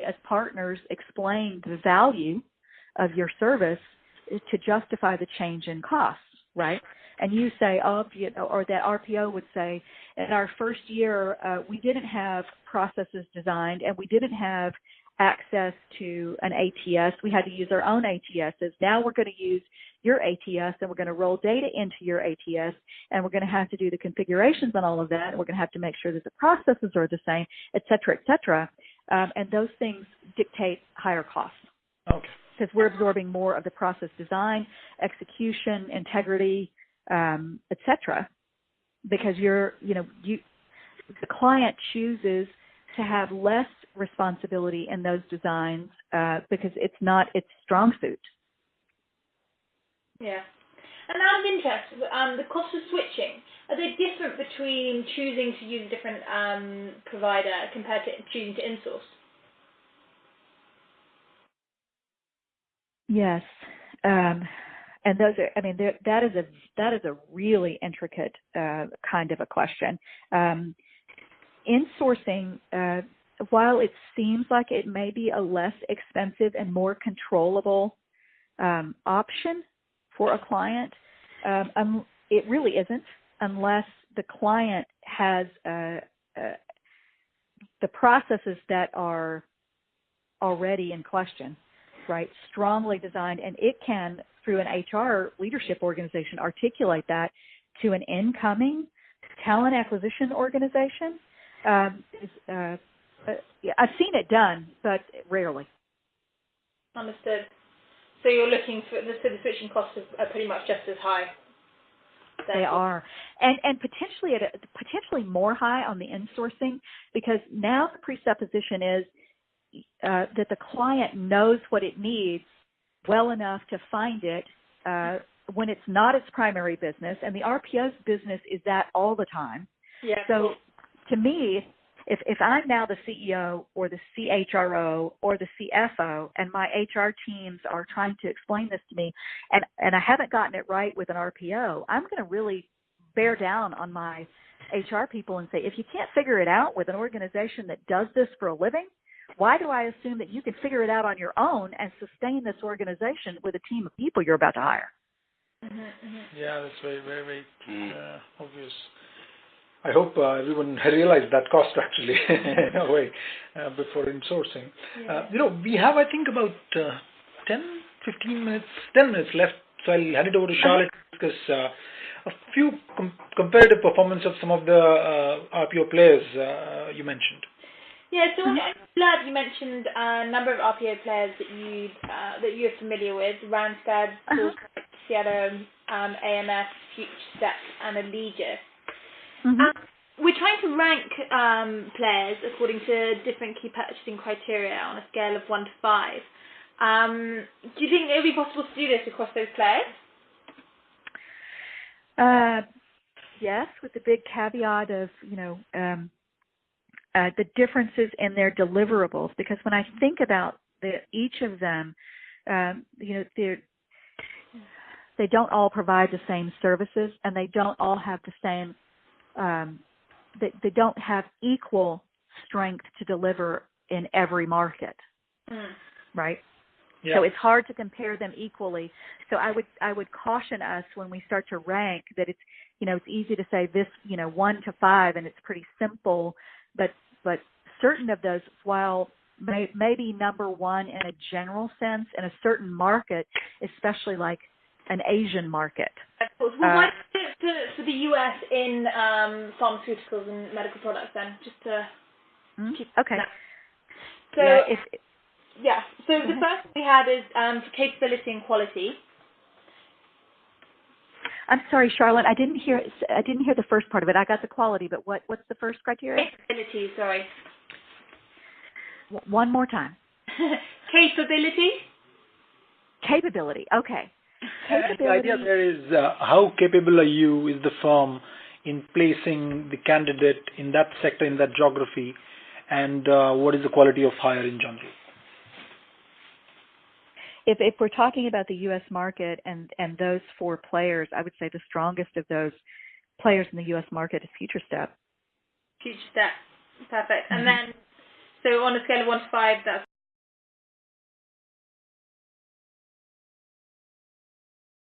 as partners explain the value of your service to justify the change in costs, right? And you say, oh, or that RPO would say, in our first year, we didn't have processes designed and we didn't have access to an ATS. We had to use our own ATSs. Now we're going to use your ATS and we're going to roll data into your ATS and we're going to have to do the configurations on all of that. And we're going to have to make sure that the processes are the same, et cetera, et cetera. And those things dictate higher costs. Okay. Because we're absorbing more of the process design, execution, integrity, et cetera. Because the client chooses to have less responsibility in those designs because it's not its strong suit. Yeah. And out of interest, the cost of switching, are they different between choosing to use a different provider compared to choosing to insource? Yes. And those are, that is a really intricate kind of a question. Insourcing, while it seems like it may be a less expensive and more controllable option for a client, it really isn't unless the client has the processes that are already in question, right, strongly designed, and it can, through an HR leadership organization, articulate that to an incoming talent acquisition organization. I've seen it done, but rarely. Understood. So you're looking for the switching costs are pretty much just as high. They are, and potentially more high on the insourcing, because now the presupposition is that the client knows what it needs well enough to find it when it's not its primary business, and the RPO's business is that all the time. Yeah. So to me, if I'm now the CEO or the CHRO or the CFO and my HR teams are trying to explain this to me and I haven't gotten it right with an RPO, I'm going to really bear down on my HR people and say, if you can't figure it out with an organization that does this for a living, why do I assume that you can figure it out on your own and sustain this organization with a team of people you're about to hire? Mm-hmm, mm-hmm. Yeah, that's very, very, very obvious. I hope everyone realized that cost actually in a way before insourcing. Yeah. We have, I think, about 10 minutes left. So I'll hand it over to Charlotte to discuss a few comparative performance of some of the RPO players you mentioned. Yeah, so I'm glad you mentioned a number of RPO players that you're familiar with: Randstad, Seattle, AMS, FutureStep, and Allegis. Mm-hmm. We're trying to rank players according to different key purchasing criteria on a scale of 1 to 5. Do you think it would be possible to do this across those players? Yes, with the big caveat of, the differences in their deliverables, because when I think about each of them, they don't all provide the same services, and they don't all have the same. They don't have equal strength to deliver in every market, right? Yeah. So it's hard to compare them equally. So I would caution us when we start to rank that it's it's easy to say this 1 to 5 and it's pretty simple, but certain of those, while maybe number one in a general sense in a certain market, especially like an Asian market. Well, why for the US in pharmaceuticals and medical products then? Just to keep okay. That. So so the first we had is for capability and quality. I'm sorry, Charlotte. I didn't hear the first part of it. I got the quality, but what's the first criteria? Capability. Sorry. One more time. Capability. Capability. Okay. The idea there is how capable are you, is the firm, in placing the candidate in that sector, in that geography, and what is the quality of hire in general? If we're talking about the U.S. market and those 4 players, I would say the strongest of those players in the U.S. market is FutureStep. FutureStep. Perfect. And then, so on a scale of 1 to 5, that's